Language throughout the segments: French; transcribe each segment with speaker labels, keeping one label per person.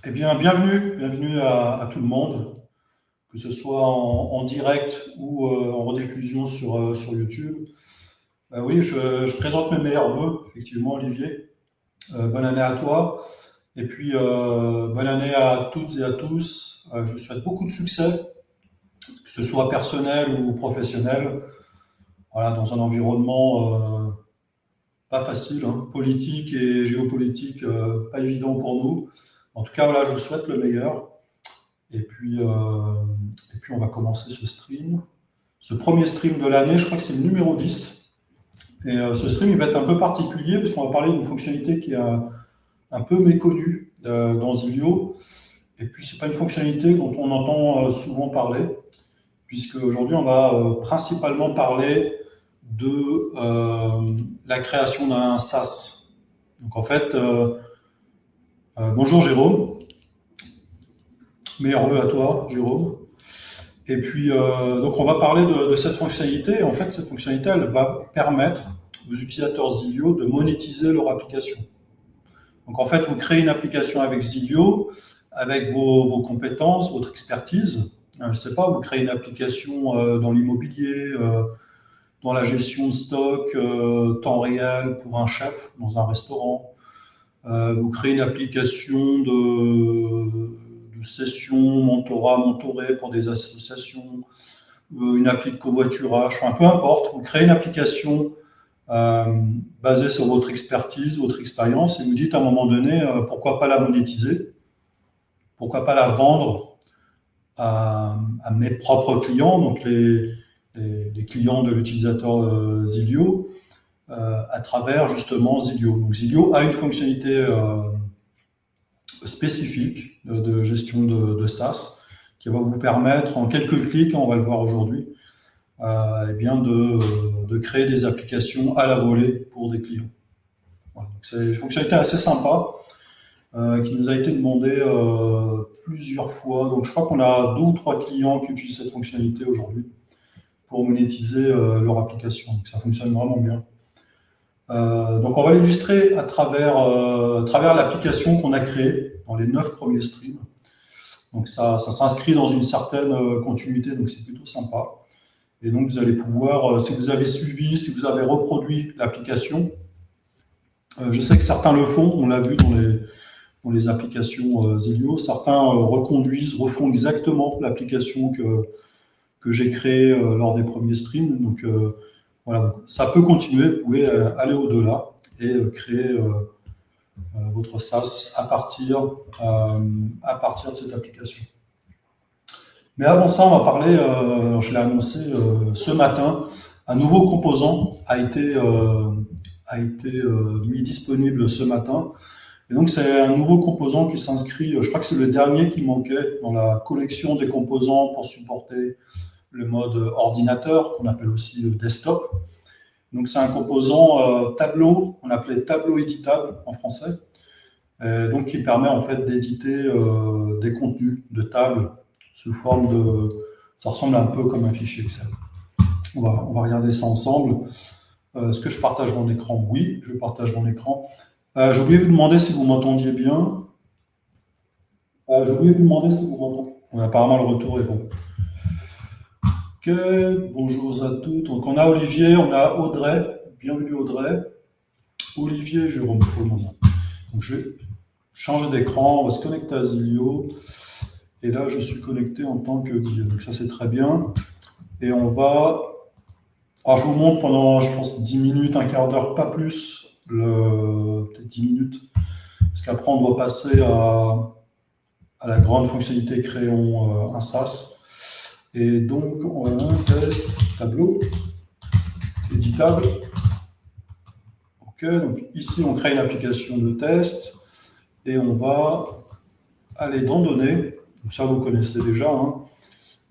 Speaker 1: Eh bien, bienvenue à tout le monde, que ce soit en direct ou en rediffusion sur YouTube. Oui, je présente mes meilleurs vœux, effectivement, Olivier. Bonne année à toi. Et puis, bonne année à toutes et à tous. Je vous souhaite beaucoup de succès, que ce soit personnel ou professionnel. Voilà, dans un environnement pas facile, hein, politique et géopolitique, pas évident pour nous. En tout cas, voilà, je vous souhaite le meilleur. Et puis, on va commencer ce stream. Ce premier stream de l'année, je crois que c'est le numéro 10. Et ce stream, il va être un peu particulier parce qu'on va parler d'une fonctionnalité qui est un peu méconnue dans Zilio. Et puis, c'est pas une fonctionnalité dont on entend souvent parler, puisque aujourd'hui, on va principalement parler de la création d'un SaaS. Donc, en fait, bonjour Jérôme. Meilleurs vœux à toi, Jérôme. Et puis, donc, on va parler de cette fonctionnalité. En fait, cette fonctionnalité, elle va permettre aux utilisateurs Zilio de monétiser leur application. Donc, en fait, vous créez une application avec Zilio, avec vos compétences, votre expertise. Je ne sais pas, vous créez une application dans l'immobilier, dans la gestion de stock, temps réel pour un chef dans un restaurant. Vous créez une application de session, mentorat, mentoré pour des associations, une appli de covoiturage, enfin peu importe, vous créez une application basée sur votre expertise, votre expérience, et vous dites à un moment donné, pourquoi pas la monétiser, pourquoi pas la vendre à mes propres clients, donc les clients de l'utilisateur Zilio, à travers justement Zilio. Donc Zilio a une fonctionnalité spécifique de gestion de SaaS qui va vous permettre en quelques clics, on va le voir aujourd'hui, eh bien de créer des applications à la volée pour des clients. Voilà. C'est une fonctionnalité assez sympa qui nous a été demandée plusieurs fois. Donc je crois qu'on a 2 ou 3 clients qui utilisent cette fonctionnalité aujourd'hui pour monétiser leur application. Donc ça fonctionne vraiment bien. Donc on va l'illustrer à travers l'application qu'on a créée dans les 9 premiers streams. Donc ça s'inscrit dans une certaine continuité, donc c'est plutôt sympa. Et donc vous allez pouvoir, si vous avez suivi, si vous avez reproduit l'application, je sais que certains le font, on l'a vu dans les applications Zilio, certains reconduisent, refont exactement l'application que j'ai créée lors des premiers streams. Donc voilà, ça peut continuer, vous pouvez aller au-delà et créer votre SaaS à partir de cette application. Mais avant ça, on va parler, je l'ai annoncé ce matin, un nouveau composant a été mis disponible ce matin. Et donc c'est un nouveau composant qui s'inscrit, je crois que c'est le dernier qui manquait dans la collection des composants pour supporter le mode ordinateur, qu'on appelle aussi le desktop. Donc c'est un composant tableau, on appelait tableau éditable en français, donc qui permet en fait d'éditer des contenus de table sous forme de... Ça ressemble un peu comme un fichier Excel. On va regarder ça ensemble. Est-ce que je partage mon écran? Oui, je partage mon écran. J'ai oublié de vous demander si vous m'entendiez bien. J'ai oublié de vous demander si vous m'entendez. Oui, apparemment, le retour est bon. Ok, bonjour à toutes. Donc, on a Olivier, on a Audrey. Bienvenue Audrey. Olivier et Jérôme pour le moment. Donc, je vais changer d'écran. On va se connecter à Zilio. Et là, je suis connecté en tant que DJ. Donc, ça, c'est très bien. Et on va... Alors, je vous montre pendant, je pense, 10 minutes, un quart d'heure, pas plus. Peut-être 10 minutes. Parce qu'après, on doit passer à la grande fonctionnalité créons un SaaS. Et donc, on a un test tableau éditable. Ok, donc ici, on crée une application de test et on va aller dans Données. Donc ça, vous connaissez déjà. Hein,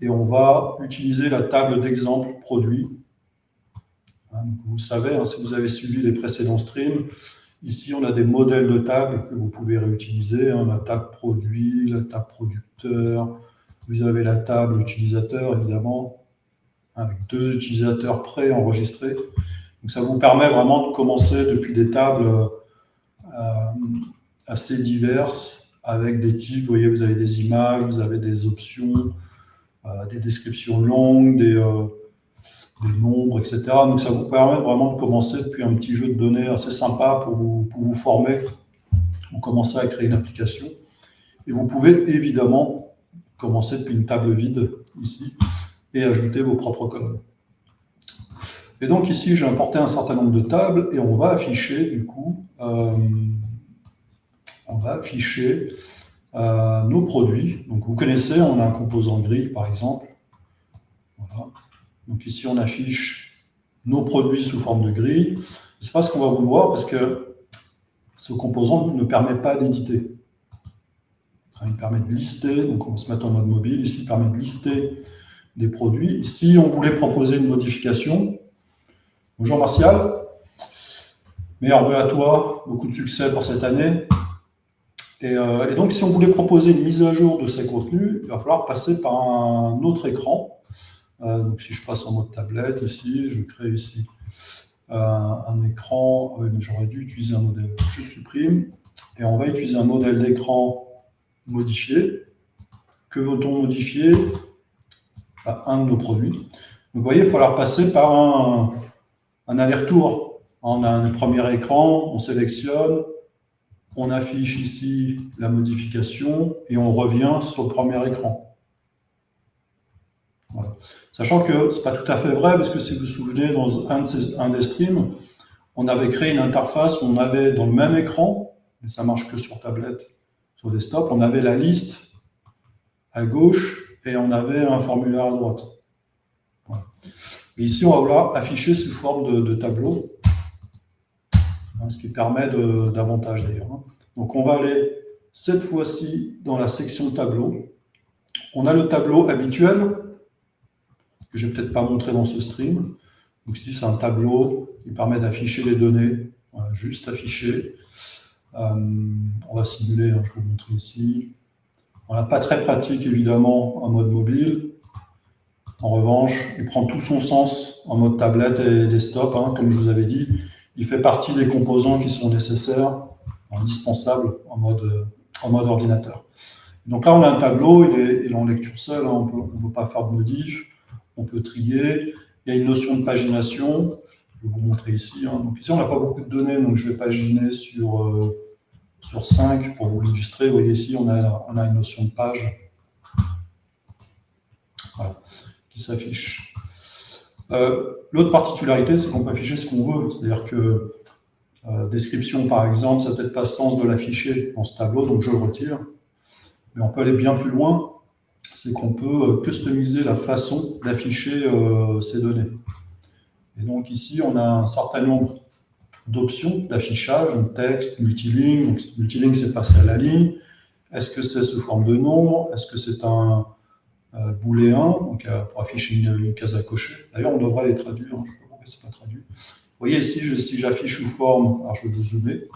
Speaker 1: et on va utiliser la table d'exemple produit. Hein, vous le savez, hein, si vous avez suivi les précédents streams, ici, on a des modèles de table que vous pouvez réutiliser. Hein, la table produit, la table producteur. Vous avez la table utilisateur, évidemment, avec 2 utilisateurs pré-enregistrés. Donc ça vous permet vraiment de commencer depuis des tables assez diverses avec des types, vous voyez, vous avez des images, vous avez des options, des descriptions longues, des nombres, etc. Donc ça vous permet vraiment de commencer depuis un petit jeu de données assez sympa pour vous former, ou commencer à créer une application. Et vous pouvez évidemment commencer depuis une table vide ici et ajouter vos propres colonnes. Et donc ici, j'ai importé un certain nombre de tables et on va afficher du coup, nos produits. Donc vous connaissez, on a un composant gris par exemple. Voilà. Donc ici, on affiche nos produits sous forme de grille. Ce n'est pas ce qu'on va vouloir parce que ce composant ne permet pas d'éditer. Il permet de lister, donc on va se mettre en mode mobile, ici il permet de lister des produits. Ici, on voulait proposer une modification. Bonjour Martial, meilleurs vœux à toi, beaucoup de succès pour cette année. Et donc, si on voulait proposer une mise à jour de ces contenus, il va falloir passer par un autre écran. Donc, si je passe en mode tablette ici, je crée ici un écran. J'aurais dû utiliser un modèle. Je supprime. Et on va utiliser un modèle d'écran modifié. Que veut-on modifier? Un de nos produits. Donc, vous voyez, il va falloir passer par un aller-retour. On a un premier écran, on sélectionne, on affiche ici la modification et on revient sur le premier écran. Voilà. Sachant que ce n'est pas tout à fait vrai, parce que si vous vous souvenez, dans un des streams, on avait créé une interface où on avait dans le même écran, mais ça marche que sur tablette, sur desktop, on avait la liste à gauche et on avait un formulaire à droite. Voilà. Et ici, on va vouloir afficher sous forme de tableau, ce qui permet davantage d'ailleurs. Donc on va aller cette fois-ci dans la section tableau. On a le tableau habituel, que je ne vais peut-être pas montrer dans ce stream. Donc ici, c'est un tableau qui permet d'afficher les données. Voilà, juste afficher. On va simuler, je vais vous montrer ici. Voilà, pas très pratique évidemment en mode mobile. En revanche, il prend tout son sens en mode tablette et desktop. Comme je vous avais dit, il fait partie des composants qui sont nécessaires, indispensables en mode ordinateur. Donc là, on a un tableau, il est en lecture seule, on ne peut pas faire de modif, on peut trier. Il y a une notion de pagination, je vais vous montrer ici. Donc ici, on n'a pas beaucoup de données, donc je vais paginer sur 5 pour vous l'illustrer. Vous voyez ici, on a une notion de page. Voilà, qui s'affiche. L'autre particularité, c'est qu'on peut afficher ce qu'on veut. C'est-à-dire que description, par exemple, ça n'a peut-être pas sens de l'afficher dans ce tableau, donc je le retire. Mais on peut aller bien plus loin, c'est qu'on peut customiser la façon d'afficher ces données. Et donc ici, on a un certain nombre d'options d'affichage, donc texte, multiligne. Donc multiligne, c'est passer à la ligne. Est-ce que c'est sous forme de nombre? Est-ce que c'est un booléen, donc pour afficher une case à cocher? D'ailleurs, on devrait les traduire, je ne sais pas pourquoi c'est pas traduit. Vous voyez ici, si j'affiche sous forme, alors je vais vous zoomer,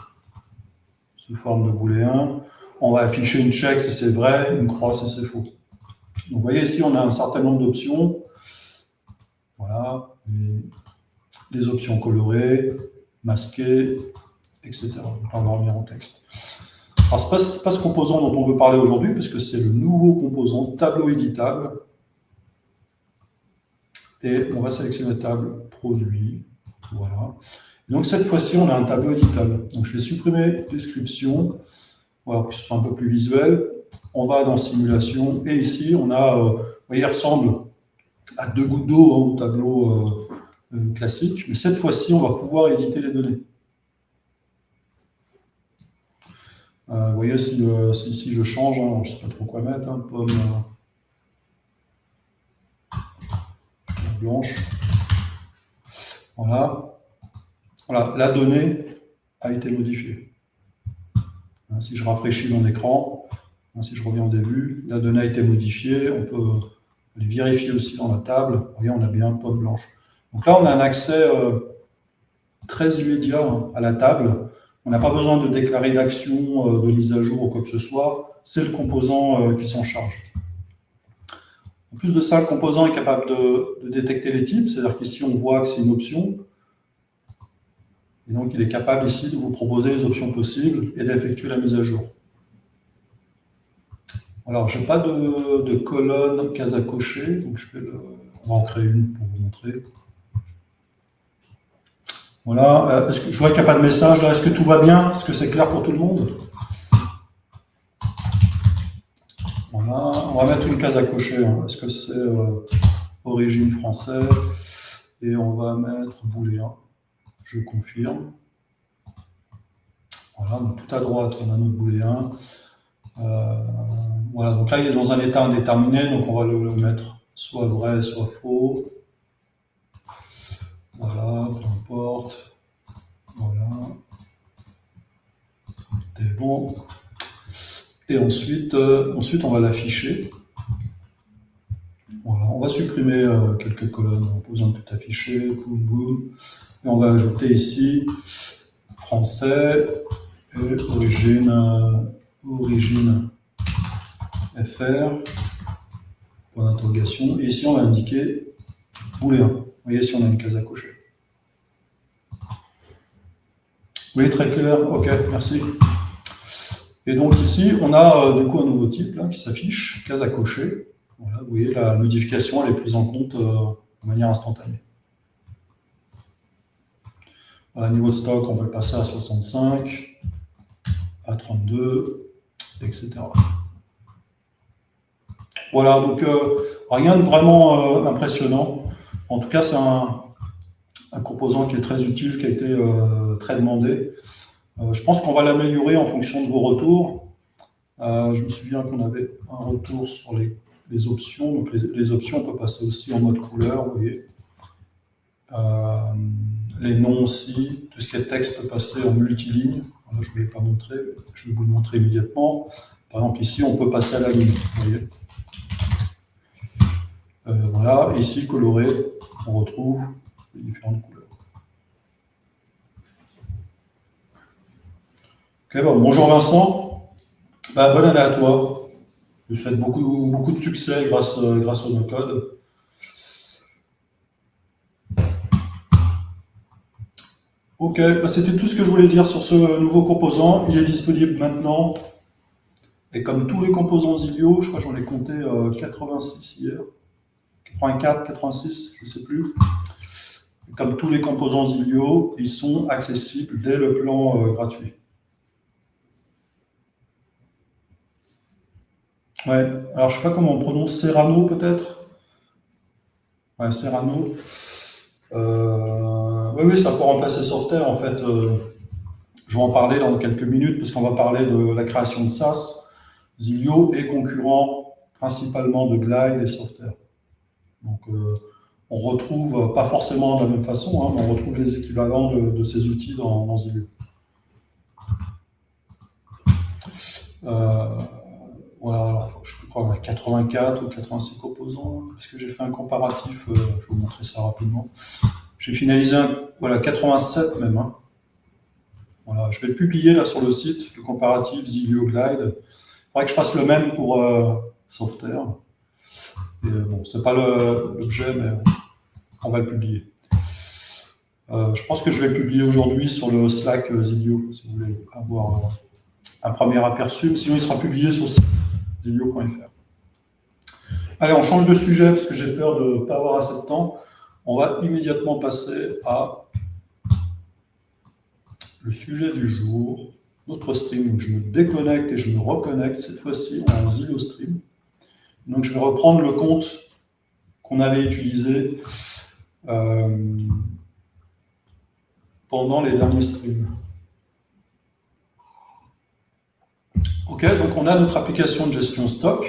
Speaker 1: sous forme de booléen, on va afficher une check si c'est vrai, une croix si c'est faux. Donc vous voyez ici, on a un certain nombre d'options. Voilà, les options colorées, masquées, etc. Donc on va revenir en texte. Alors ce n'est pas ce composant dont on veut parler aujourd'hui, parce que c'est le nouveau composant tableau éditable. Et on va sélectionner table produit. Voilà. Et donc cette fois-ci, on a un tableau éditable. Donc je vais supprimer description. Voilà, pour que ce soit un peu plus visuel. On va dans simulation. Et ici, on a, vous voyez, il ressemble à 2 gouttes d'eau au tableau classique. Mais cette fois-ci, on va pouvoir éditer les données. Vous voyez, si je change, je ne sais pas trop quoi mettre, pomme blanche. Voilà. Voilà, la donnée a été modifiée. Si je rafraîchis mon écran, si je reviens au début, la donnée a été modifiée. On peut les vérifier aussi dans la table. Vous voyez, on a bien pomme blanche. Donc là, on a un accès très immédiat à la table. On n'a pas besoin de déclarer d'action, de mise à jour ou quoi que ce soit. C'est le composant qui s'en charge. En plus de ça, le composant est capable de détecter les types. C'est-à-dire qu'ici, on voit que c'est une option. Et donc, il est capable ici de vous proposer les options possibles et d'effectuer la mise à jour. Alors, je n'ai pas de colonne case à cocher, donc on va en créer une pour vous montrer. Voilà, je vois qu'il n'y a pas de message là, est-ce que tout va bien? Est-ce que c'est clair pour tout le monde? Voilà, on va mettre une case à cocher, hein. Est-ce que c'est origine française? Et on va mettre booléen, je confirme. Voilà, donc tout à droite, on a notre booléen. Voilà, donc là, il est dans un état indéterminé, donc on va le mettre soit vrai, soit faux. Voilà, peu importe. Voilà. C'est bon. Et ensuite, on va l'afficher. Voilà, on va supprimer quelques colonnes, on n'a pas besoin de tout afficher. Boum, boum. Et on va ajouter ici français et origine FR, point d'interrogation. Et ici, on va indiquer booléen. Vous voyez si on a une case à cocher. Oui, très clair. Ok, merci. Et donc ici, on a du coup un nouveau type là, qui s'affiche, case à cocher. Voilà, vous voyez, la modification elle est prise en compte de manière instantanée. Voilà, niveau de stock, on va le passer à 65, à 32, etc. Voilà, donc rien de vraiment impressionnant. En tout cas, c'est un composant qui est très utile, qui a été très demandé. Je pense qu'on va l'améliorer en fonction de vos retours. Je me souviens qu'on avait un retour sur les options. Donc les options, on peut passer aussi en mode couleur, vous voyez. Les noms aussi, tout ce qui est texte peut passer en multiligne. Voilà, je ne vous l'ai pas montré, mais je vais vous le montrer immédiatement. Par exemple, ici, on peut passer à la ligne, vous voyez. Voilà, et ici, coloré, on retrouve les différentes couleurs. Ok, bon, bonjour Vincent. Bonne année à toi. Je vous souhaite beaucoup de succès grâce au no-code. Ok, c'était tout ce que je voulais dire sur ce nouveau composant. Il est disponible maintenant. Et comme tous les composants Zilio, je crois que j'en ai compté 86 hier. 84, 86, je ne sais plus. Et comme tous les composants Zilio, ils sont accessibles dès le plan gratuit. Ouais, alors je ne sais pas comment on prononce, Serrano peut-être? Ouais, Serrano. Oui, ça peut remplacer Software en fait. Je vais en parler dans quelques minutes parce qu'on va parler de la création de SaaS. Zilio est concurrent principalement de Glide et Software. Donc on retrouve, pas forcément de la même façon, hein, mais on retrouve les équivalents de ces outils dans Zilio. Voilà, alors, je crois qu'on a 84 ou 86 composants, parce que j'ai fait un comparatif, je vais vous montrer ça rapidement. J'ai finalisé voilà, 87 même. Hein. Voilà, je vais le publier là sur le site, le comparatif Zilio Glide. Il faudrait que je fasse le même pour Software. Et bon, c'est pas l'objet, mais on va le publier. Je pense que je vais le publier aujourd'hui sur le Slack Zilio, si vous voulez avoir un premier aperçu. Sinon, il sera publié sur le site zilio.fr. Allez, on change de sujet parce que j'ai peur de ne pas avoir assez de temps. On va immédiatement passer à le sujet du jour, notre stream. Donc, je me déconnecte et je me reconnecte, cette fois-ci en Zilio Stream. Donc, je vais reprendre le compte qu'on avait utilisé pendant les derniers streams. Ok, donc on a notre application de gestion stock.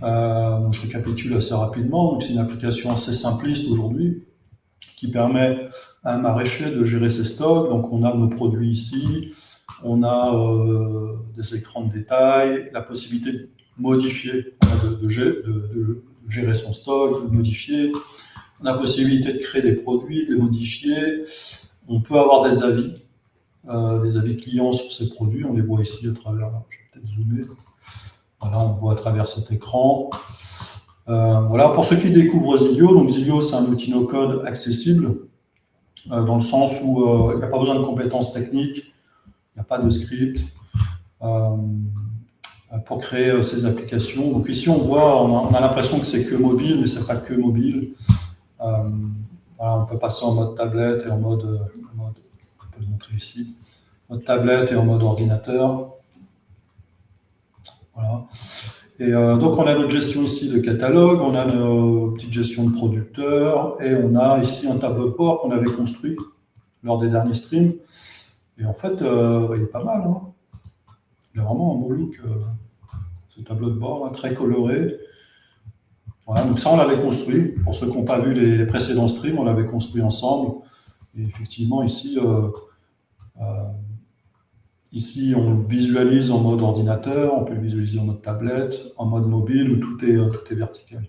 Speaker 1: Donc je récapitule assez rapidement. Donc c'est une application assez simpliste aujourd'hui qui permet à un maraîcher de gérer ses stocks. Donc on a nos produits ici, on a des écrans de détail, la possibilité de modifier, de gérer son stock, de le modifier. On a la possibilité de créer des produits, de les modifier. On peut avoir des avis clients sur ces produits. On les voit ici à travers, je vais peut-être zoomer. Voilà, on voit à travers cet écran. Voilà, pour ceux qui découvrent Zilio, donc Zilio, c'est un outil no-code accessible, dans le sens où il n'y a pas besoin de compétences techniques, il n'y a pas de script. pour créer ces applications. Donc ici, on voit, on a l'impression que c'est que mobile, mais c'est pas que mobile. Voilà, on peut passer en mode tablette et en mode, on peut le montrer ici, mode tablette et en mode ordinateur. Voilà. Et donc, on a notre gestion ici de catalogue, on a nos petites gestions de producteurs, et on a ici un tableau de bord qu'on avait construit lors des derniers streams. Et en fait, il est pas mal. Hein. Il a vraiment un beau look, ce tableau de bord, hein, très coloré. Voilà, donc ça, on l'avait construit. Pour ceux qui n'ont pas vu les précédents streams, on l'avait construit ensemble. Et effectivement, ici, ici, on le visualise en mode ordinateur, on peut le visualiser en mode tablette, en mode mobile, où tout est vertical.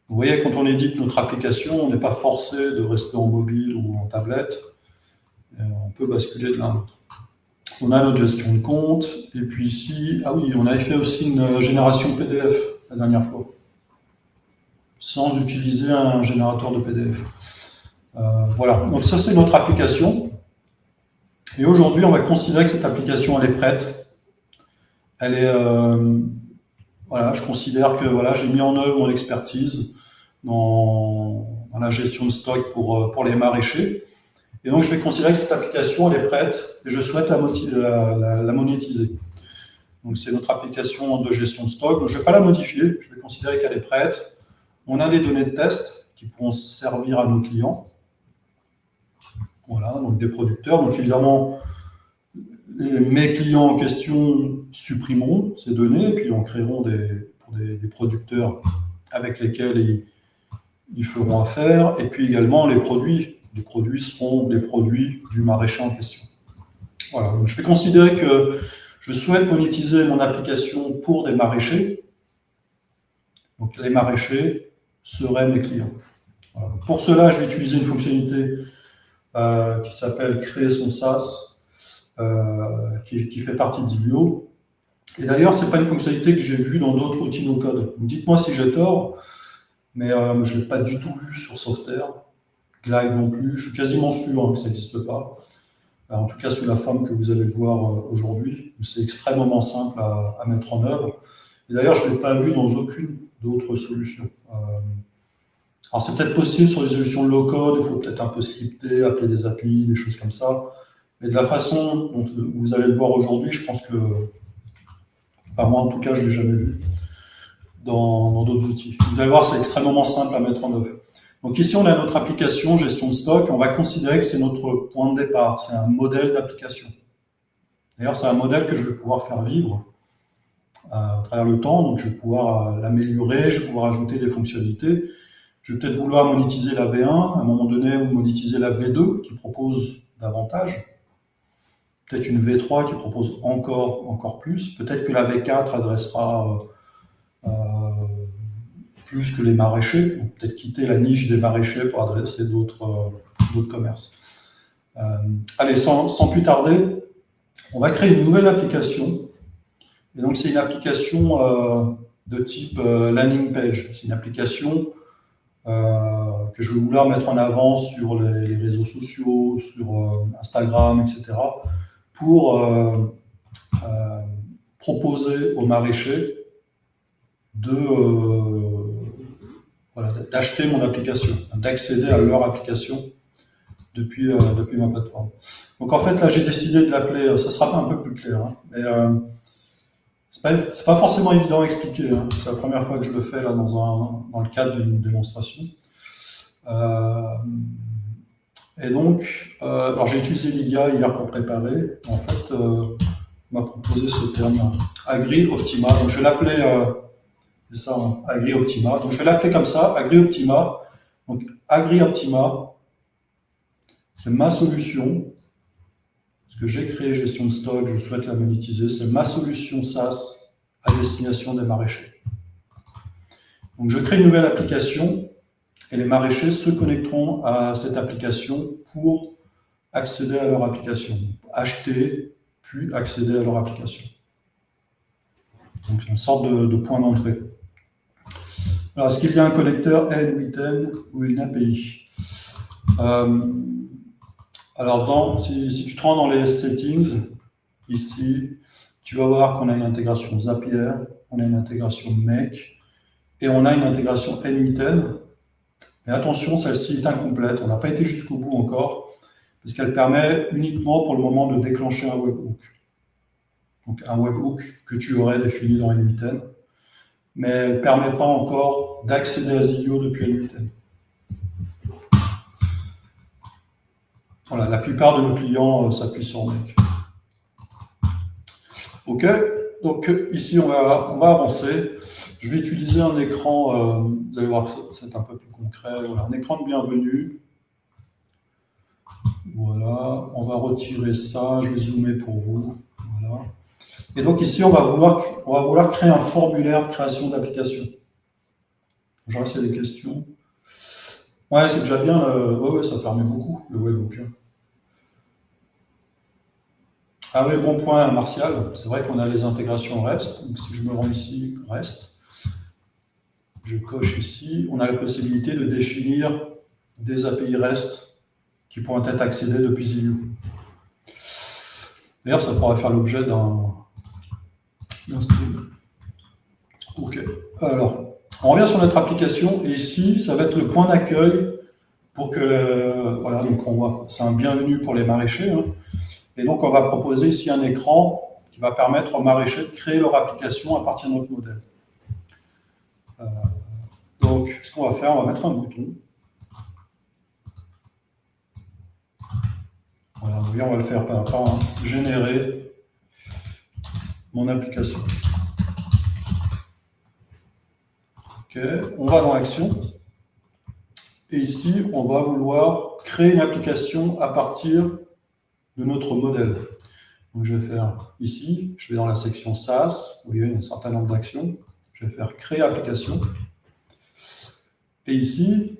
Speaker 1: Vous voyez, quand on édite notre application, on n'est pas forcé de rester en mobile ou en tablette. On peut basculer de l'un à l'autre. On a notre gestion de compte. Et puis ici, ah oui, on avait fait aussi une génération PDF la dernière fois, sans utiliser un générateur de PDF. Voilà, donc ça c'est notre application. Et aujourd'hui, on va considérer que cette application, elle est prête. Elle est, voilà, je considère que voilà, j'ai mis en œuvre mon expertise dans la gestion de stock pour les maraîchers. Et donc, je vais considérer que cette application, elle est prête et je souhaite la monétiser. Donc, c'est notre application de gestion de stock. Donc, je ne vais pas la modifier, je vais considérer qu'elle est prête. On a des données de test qui pourront servir à nos clients. Voilà, donc des producteurs. Donc, évidemment, mes clients en question supprimeront ces données et puis en créeront des producteurs avec lesquels ils feront affaire. Et puis également les produits. Les produits seront des produits du maraîcher en question. Voilà, donc je vais considérer que je souhaite monétiser mon application pour des maraîchers. Donc les maraîchers seraient mes clients. Voilà. Pour cela, je vais utiliser une fonctionnalité qui s'appelle créer son SaaS, qui fait partie de Zilio. Et d'ailleurs, ce n'est pas une fonctionnalité que j'ai vue dans d'autres outils no-code. Dites-moi si j'ai tort, mais je ne l'ai pas du tout vu sur Softair. Glide non plus, je suis quasiment sûr que ça n'existe pas. En tout cas, sous la forme que vous allez le voir aujourd'hui, c'est extrêmement simple à mettre en œuvre. Et d'ailleurs, je ne l'ai pas vu dans aucune d'autres solutions. Alors, c'est peut-être possible sur les solutions low-code, il faut peut-être un peu scripter, appeler des API, des choses comme ça. Mais de la façon dont vous allez le voir aujourd'hui, je pense que, enfin, moi en tout cas, je ne l'ai jamais vu dans d'autres outils. Vous allez voir, c'est extrêmement simple à mettre en œuvre. Donc ici, on a notre application gestion de stock. On va considérer que c'est notre point de départ. C'est un modèle d'application. D'ailleurs, c'est un modèle que je vais pouvoir faire vivre à travers le temps. Donc, je vais pouvoir l'améliorer, je vais pouvoir ajouter des fonctionnalités. Je vais peut-être vouloir monétiser la V1, à un moment donné, ou monétiser la V2, qui propose davantage. Peut-être une V3 qui propose encore plus. Peut-être que la V4 adressera plus que les maraîchers, peut-être quitter la niche des maraîchers pour adresser d'autres commerces. Allez, sans plus tarder, on va créer une nouvelle application. Et donc, c'est une application de type landing page. C'est une application que je vais vouloir mettre en avant sur les réseaux sociaux, sur Instagram, etc., pour proposer aux maraîchers d'acheter mon application, d'accéder à leur application depuis ma plateforme. Donc en fait, là, j'ai décidé de l'appeler, ça sera un peu plus clair, hein, mais c'est pas forcément évident à expliquer. Hein. C'est la première fois que je le fais là, dans le cadre d'une démonstration. Et donc, alors j'ai utilisé l'IA hier pour préparer. En fait, on m'a proposé ce terme AgriOptima. Donc je vais l'appeler, c'est ça, hein, AgriOptima. Donc je vais l'appeler comme ça, AgriOptima. Donc AgriOptima, c'est ma solution. Parce que j'ai créé gestion de stock, je souhaite la monétiser. C'est ma solution SaaS à destination des maraîchers. Donc je crée une nouvelle application et les maraîchers se connecteront à cette application pour accéder à leur application. Acheter, puis accéder à leur application. Donc une sorte de point d'entrée. Alors, est-ce qu'il y a un connecteur N8N ou une API? Alors, si tu te rends dans les settings, ici, tu vas voir qu'on a une intégration Zapier, on a une intégration Make, et on a une intégration N8N. Mais attention, celle-ci est incomplète, on n'a pas été jusqu'au bout encore, parce qu'elle permet uniquement pour le moment de déclencher un webhook. Donc un webhook que tu aurais défini dans N8N, mais elle ne permet pas encore d'accéder à Zilio depuis N8N. Voilà, la plupart de nos clients s'appuient sur Make. Ok, donc ici on va avancer. Je vais utiliser un écran, vous allez voir, c'est un peu plus concret. Voilà, un écran de bienvenue. Voilà, on va retirer ça, je vais zoomer pour vous. Voilà. Et donc ici, on va vouloir créer un formulaire de création d'application. Je vois s'il y a des questions. Ouais, c'est déjà bien, ouais, ça permet beaucoup, le webhook. Ah oui, bon point, Martial. C'est vrai qu'on a les intégrations REST. Donc si je me rends ici, REST, je coche ici, on a la possibilité de définir des API REST qui pourront être accédées depuis Zilio. D'ailleurs, ça pourrait faire l'objet d'un stream. Ok. Alors, on revient sur notre application et ici, ça va être le point d'accueil pour que, voilà, donc c'est un bienvenu pour les maraîchers. Hein. Et donc, on va proposer ici un écran qui va permettre aux maraîchers de créer leur application à partir de notre modèle. Donc, ce qu'on va faire, on va mettre un bouton. Voilà, on va le faire pas à pas. Hein. Générer mon application. Ok, on va dans l'action. Et ici, on va vouloir créer une application à partir de notre modèle. Donc, je vais faire ici, je vais dans la section SaaS. Vous voyez, il y a un certain nombre d'actions. Je vais faire créer application. Et ici,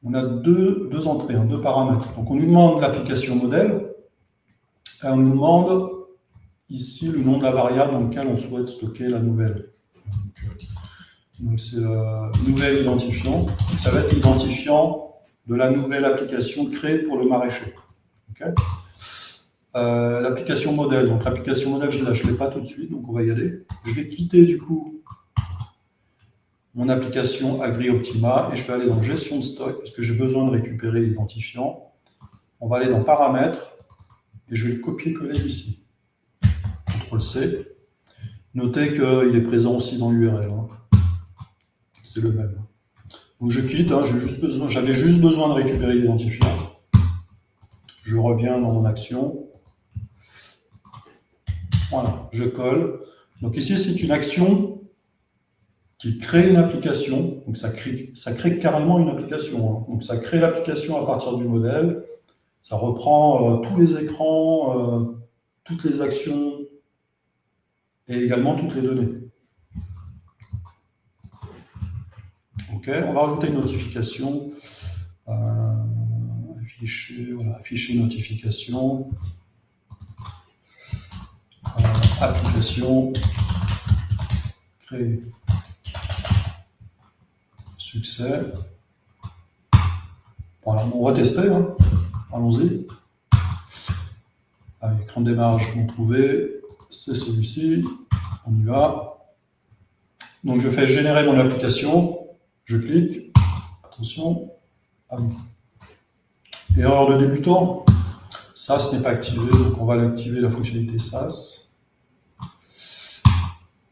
Speaker 1: on a deux entrées, hein, deux paramètres. Donc, on nous demande l'application modèle et on nous demande ici le nom de la variable dans laquelle on souhaite stocker la nouvelle. Donc, c'est le nouvel identifiant. Donc, ça va être l'identifiant de la nouvelle application créée pour le maraîcher. Okay. L'application modèle. Donc, l'application modèle, je ne l'ai pas tout de suite, donc on va y aller. Je vais quitter du coup mon application AgriOptima et je vais aller dans gestion de stock parce que j'ai besoin de récupérer l'identifiant. On va aller dans paramètres et je vais le copier-coller ici. CTRL-C. Notez qu'il est présent aussi dans l'URL. Hein. C'est le même. Donc je quitte, hein, j'avais juste besoin de récupérer l'identifiant. Je reviens dans mon action. Voilà, je colle. Donc ici, c'est une action qui crée une application. Donc ça crée carrément une application. Hein. Donc ça crée l'application à partir du modèle. Ça reprend tous les écrans, toutes les actions et également toutes les données. Ok, on va rajouter une notification. Afficher notification. Application. Créer. Succès. Voilà, on va tester. Hein. Allons-y. Avec écran de démarrage qu'on trouvait, c'est celui-ci. On y va. Donc je fais générer mon application. Je clique. Attention. Ah oui. Erreur de débutant. SaaS n'est pas activé, donc on va l'activer la fonctionnalité SaaS.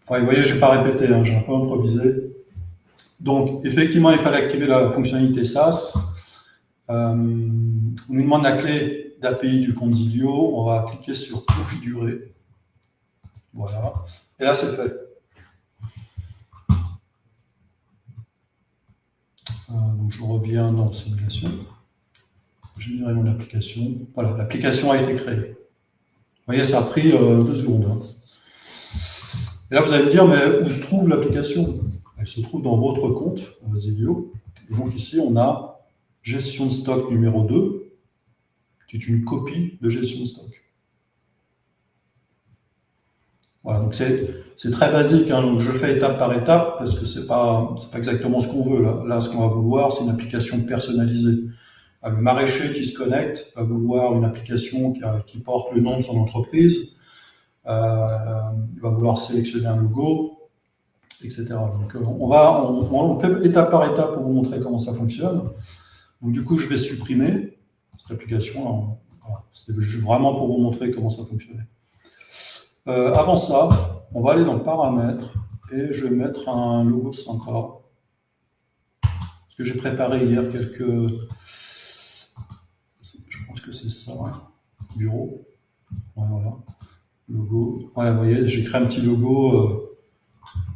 Speaker 1: Enfin, vous voyez, je n'ai pas répété, hein, j'ai un peu improvisé. Donc, effectivement, il fallait activer la fonctionnalité SaaS. On nous demande la clé d'API du compte Zilio. On va cliquer sur configurer. Voilà. Et là, c'est fait. Donc, je reviens dans simulation. Générer mon application. Voilà, l'application a été créée. Vous voyez, ça a pris 2 secondes. Hein. Et là, vous allez me dire, mais où se trouve l'application? Elle se trouve dans votre compte, Zilio. Et donc ici, on a gestion de stock numéro 2, qui est une copie de gestion de stock. Voilà, donc c'est très basique, hein, donc je fais étape par étape, parce que c'est pas exactement ce qu'on veut. Là, ce qu'on va vouloir, c'est une application personnalisée. Le maraîcher qui se connecte va vouloir une application qui porte le nom de son entreprise. il va vouloir sélectionner un logo, etc. Donc, on fait étape par étape pour vous montrer comment ça fonctionne. Donc, du coup, je vais supprimer cette application. Voilà. C'était juste vraiment pour vous montrer comment ça fonctionnait. Avant ça, on va aller dans Paramètres et je vais mettre un logo sympa. Parce que j'ai préparé hier quelques... Je pense que c'est ça. Bureau. Ouais, voilà. Logo. Ouais, vous voyez, j'ai créé un petit logo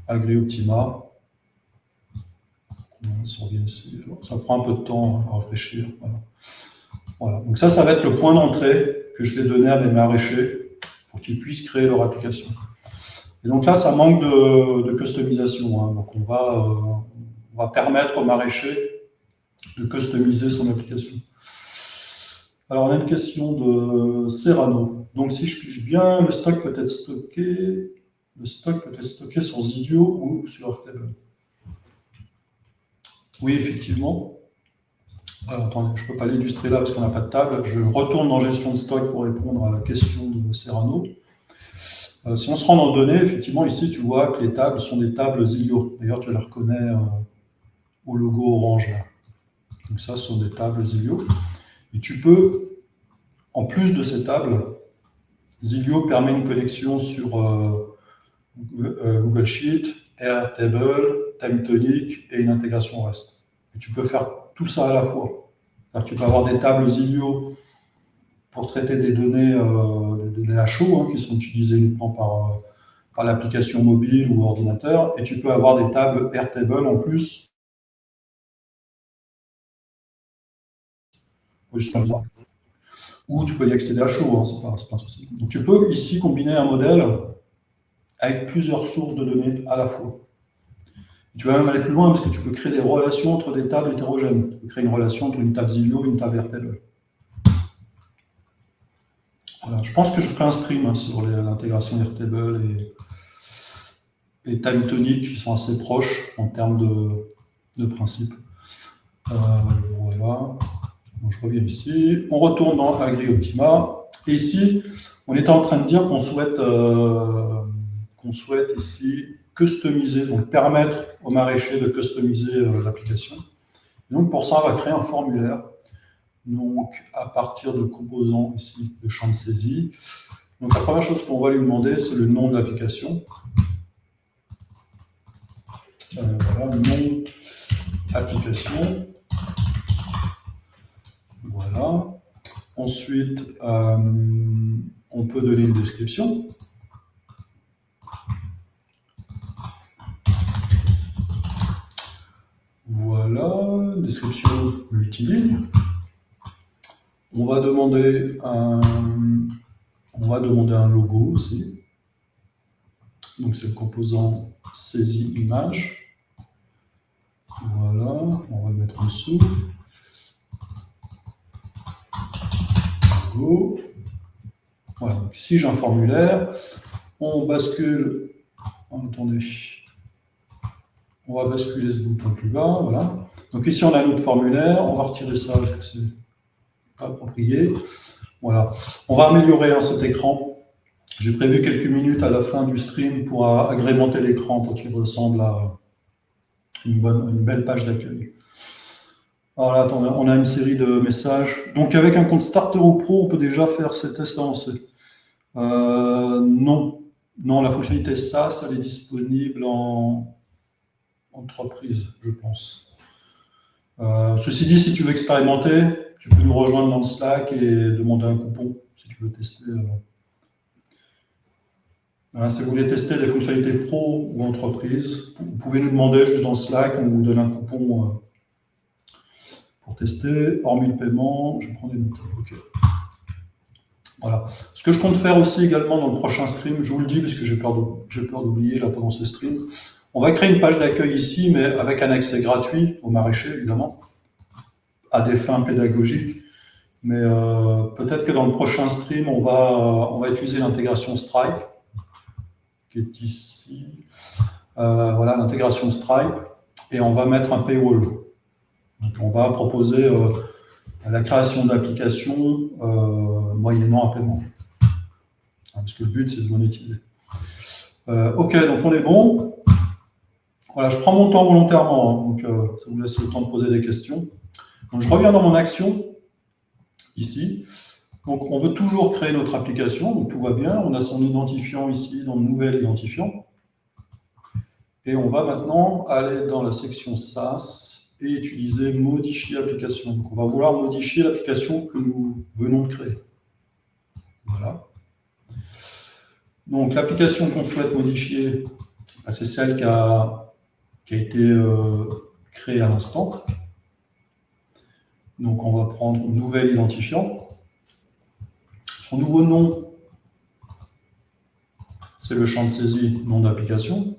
Speaker 1: AgriOptima. Si on revient ici, ça prend un peu de temps à rafraîchir. Voilà. Donc ça va être le point d'entrée que je vais donner à mes maraîchers pour qu'ils puissent créer leur application. Et donc là, ça manque de customisation. Hein. Donc on va permettre aux maraîchers de customiser son application. Alors on a une question de Serrano. Donc si je pige bien, le stock peut être stocké sur Zilio ou sur Airtable. Oui, effectivement. Attendez, je ne peux pas l'illustrer là parce qu'on n'a pas de table. Je retourne dans gestion de stock pour répondre à la question de Serrano. Si on se rend dans données, effectivement, ici, tu vois que les tables sont des tables Zilio. D'ailleurs, tu les reconnais au logo orange. Là. Donc ça, ce sont des tables Zilio. Et tu peux, en plus de ces tables, Zilio permet une connexion sur Google Sheet, Airtable, TimeTonic et une intégration REST. Et tu peux faire tout ça à la fois. Tu peux avoir des tables Zilio pour traiter des données à chaud, qui sont utilisées uniquement par l'application mobile ou ordinateur, et tu peux avoir des tables Airtable en plus. Ou tu peux y accéder à chaud, c'est pas un souci. Donc tu peux ici combiner un modèle avec plusieurs sources de données à la fois. Et tu vas même aller plus loin parce que tu peux créer des relations entre des tables hétérogènes. Tu peux créer une relation entre une table Zilio et une table Airtable. Voilà, je pense que je ferai un stream sur l'intégration Airtable et TimeTonic qui sont assez proches en termes de principe. Voilà. Donc, je reviens ici. On retourne dans AgriOptima. Et ici, on était en train de dire qu'on souhaite ici customiser, donc permettre aux maraîchers de customiser l'application. Donc pour ça, on va créer un formulaire. Donc à partir de composants ici de champ de saisie. Donc la première chose qu'on va lui demander, c'est le nom de l'application. Voilà, nom application. Voilà. Ensuite, on peut donner une description. Voilà, description multiligne. On va demander un logo aussi. Donc c'est le composant saisie image. Voilà, on va le mettre en dessous. Logo. Voilà, donc ici j'ai un formulaire. On bascule. Attendez. On va basculer ce bouton plus bas, voilà. Donc ici, on a notre formulaire. On va retirer ça parce que c'est pas approprié. Voilà. On va améliorer cet écran. J'ai prévu quelques minutes à la fin du stream pour agrémenter l'écran pour qu'il ressemble à une belle page d'accueil. Alors là, attendez, on a une série de messages. Donc avec un compte Starter ou Pro, on peut déjà faire ces tests avancés. Non. Non, la fonctionnalité SaaS, elle est disponible en entreprise, je pense. Ceci dit, si tu veux expérimenter, tu peux nous rejoindre dans le Slack et demander un coupon si tu veux tester. Si vous voulez tester des fonctionnalités pro ou entreprise, vous pouvez nous demander juste dans le Slack, on vous donne un coupon pour tester. Hormis le paiement, je prends des notes. Okay. Voilà. Ce que je compte faire aussi également dans le prochain stream, je vous le dis parce que j'ai peur d'oublier là pendant ce stream. On va créer une page d'accueil ici, mais avec un accès gratuit aux maraîchers, évidemment, à des fins pédagogiques. Mais peut-être que dans le prochain stream, on va utiliser l'intégration Stripe, qui est ici. Voilà, l'intégration Stripe, et on va mettre un paywall. Donc, on va proposer la création d'applications moyennant un paiement. parce que le but, c'est de monétiser. OK, donc on est bon. Voilà, je prends mon temps volontairement, hein, donc ça vous laisse le temps de poser des questions. Donc je reviens dans mon action, ici. Donc on veut toujours créer notre application, donc tout va bien. On a son identifiant ici, dans le nouvel identifiant. Et on va maintenant aller dans la section SaaS et utiliser modifier application. Donc on va vouloir modifier l'application que nous venons de créer. Voilà. Donc l'application qu'on souhaite modifier, c'est celle qui a été créée à l'instant. Donc on va prendre nouvel identifiant. Son nouveau nom, c'est le champ de saisie nom d'application.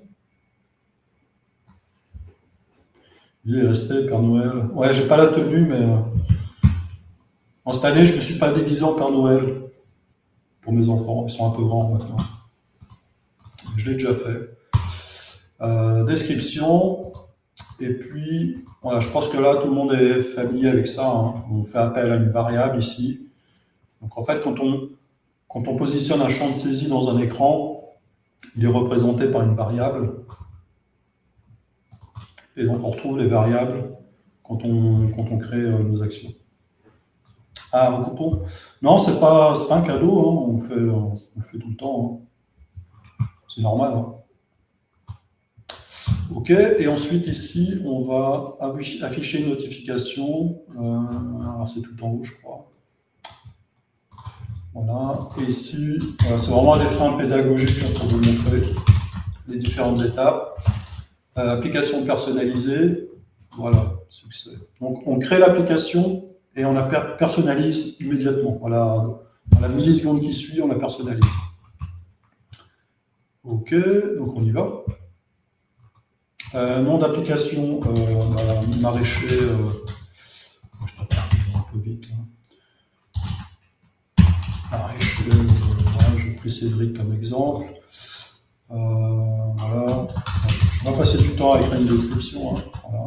Speaker 1: Il est resté Père Noël. Ouais, j'ai pas la tenue, mais en cette année, je me suis pas déguisé en Père Noël pour mes enfants. Ils sont un peu grands maintenant. Je l'ai déjà fait. Description. Et puis, voilà, je pense que là, tout le monde est familier avec ça. Hein. On fait appel à une variable ici. Donc en fait, quand on positionne un champ de saisie dans un écran, il est représenté par une variable. Et donc on retrouve les variables quand on crée nos actions. Ah, recoupons. Non, c'est pas un cadeau, hein. On le fait tout le temps. Hein. C'est normal. Hein. OK, et ensuite ici, on va afficher une notification. Alors c'est tout en haut, je crois. Voilà, et ici, voilà, c'est vraiment à des fins pédagogiques pour vous montrer les différentes étapes. Application personnalisée, voilà, succès. Donc on crée l'application et on la personnalise immédiatement. Voilà, dans la milliseconde qui suit, on la personnalise. OK, donc on y va. Nom d'application, maraîcher, je tape un peu vite là. Maraîcher, voilà, j'ai pris Cédric comme exemple. Voilà. Je vais passer du temps à écrire une description. Hein. Voilà.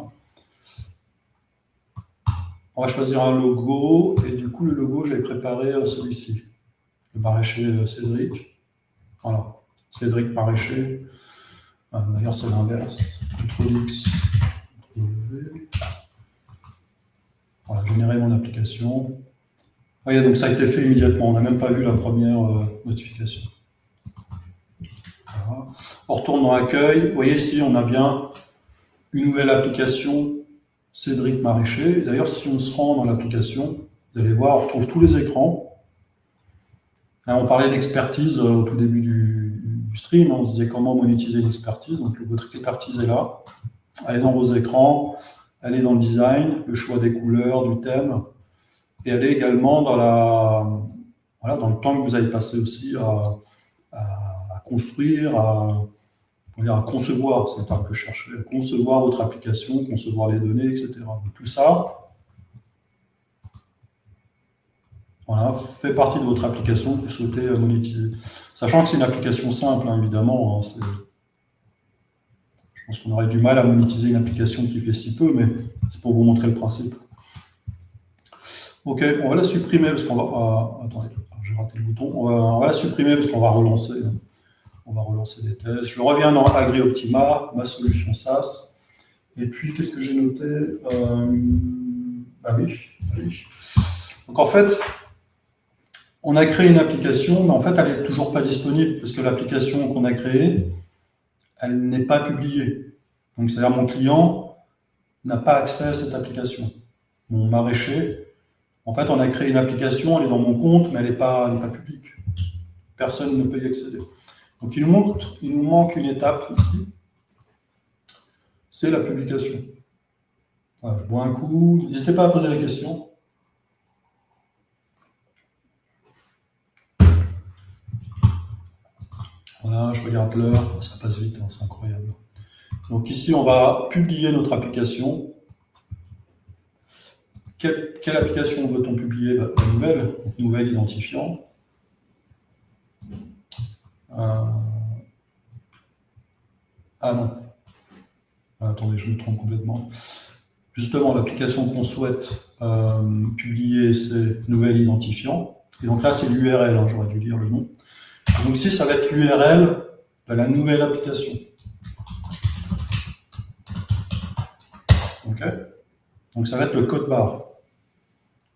Speaker 1: On va choisir un logo, et du coup, le logo, j'avais préparé celui-ci, le maraîcher Cédric. Voilà, Cédric maraîcher. D'ailleurs, c'est l'inverse. CTRL-X, CTRL-V. Voilà, générer mon application. Vous voyez, donc ça a été fait immédiatement. On n'a même pas vu la première notification. Voilà. On retourne dans l'accueil. Vous voyez ici, on a bien une nouvelle application, Cédric Maraîcher. D'ailleurs, si on se rend dans l'application, vous allez voir, on retrouve tous les écrans. Hein, on parlait d'expertise au tout début du stream. On disait comment monétiser l'expertise. Donc, votre expertise est là. Allez dans vos écrans, allez dans le design, le choix des couleurs, du thème. Et allez également dans dans le temps que vous avez passé aussi à construire, à concevoir, c'est le terme que je cherchais, à concevoir votre application, concevoir les données, etc. Donc, tout ça, voilà, fait partie de votre application que vous souhaitez monétiser. Sachant que c'est une application simple, hein, évidemment. Hein, je pense qu'on aurait du mal à monétiser une application qui fait si peu, mais c'est pour vous montrer le principe. OK, on va la supprimer parce qu'on va... attendez, j'ai raté le bouton. On va la supprimer parce qu'on va relancer. On va relancer des tests. Je reviens dans AgriOptima, ma solution SaaS. Et puis, qu'est-ce que j'ai noté oui. Donc, en fait, on a créé une application, mais en fait, elle n'est toujours pas disponible parce que l'application qu'on a créée, elle n'est pas publiée. Donc, c'est-à-dire mon client n'a pas accès à cette application. Mon maraîcher, en fait, on a créé une application, elle est dans mon compte, mais elle n'est pas publique. Personne ne peut y accéder. Donc, il nous manque une étape ici, c'est la publication. Voilà, je bois un coup. N'hésitez pas à poser des questions. Voilà, je regarde l'heure, ça passe vite, hein, c'est incroyable. Donc ici, on va publier notre application. Quelle application veut-on publier? La nouvelle, donc nouvel identifiant. Ah non. Attendez, je me trompe complètement. Justement, l'application qu'on souhaite publier, c'est nouvel identifiant. Et donc là, c'est l'URL, hein, j'aurais dû lire le nom. Donc ici, ça va être l'URL de la nouvelle application. OK? Donc ça va être le code barre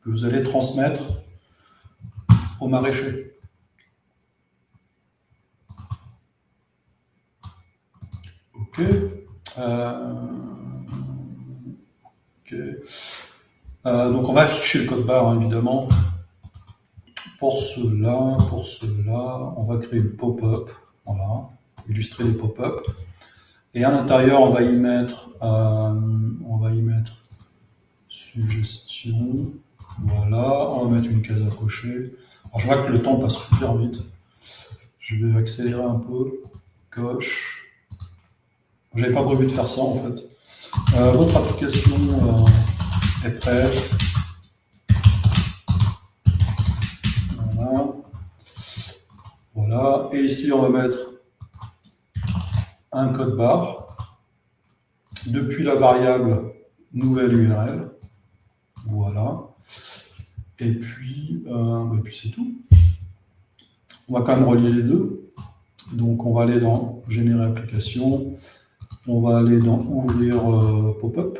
Speaker 1: que vous allez transmettre au maraîcher. OK. OK. Donc on va afficher le code barre, hein, évidemment. Pour cela, on va créer une pop-up. Voilà. Illustrer les pop-up. Et à l'intérieur, on va y mettre suggestion. Voilà, on va mettre une case à cocher. Alors, je vois que le temps passe super vite. Je vais accélérer un peu. Coche. J'avais pas prévu de faire ça en fait. Votre application est prête. Voilà. Voilà. Et ici, on va mettre un code barre depuis la variable nouvelle URL. Voilà. Et puis c'est tout. On va quand même relier les deux. Donc, on va aller dans Générer application. On va aller dans Ouvrir pop-up,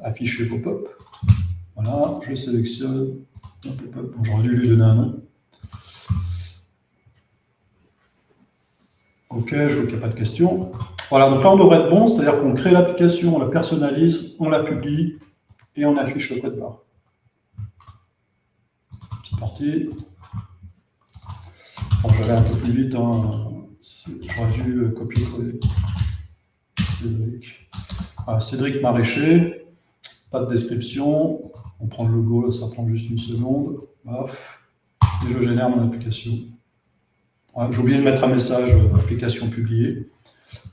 Speaker 1: Afficher pop-up. Voilà, je sélectionne un pop-up. Bon, j'aurais dû lui donner un nom. OK, je vois qu'il n'y a pas de questions. Voilà, donc là, on devrait être bon, c'est-à-dire qu'on crée l'application, on la personnalise, on la publie et on affiche le code barre. C'est parti. Bon, j'allais un peu plus vite, hein. J'aurais dû copier-coller. Cédric. Ah, Cédric Maraîcher, pas de description. On prend le logo, là, ça prend juste une seconde. Paf. Et je génère mon application. Ouais, j'ai oublié de mettre un message application publiée.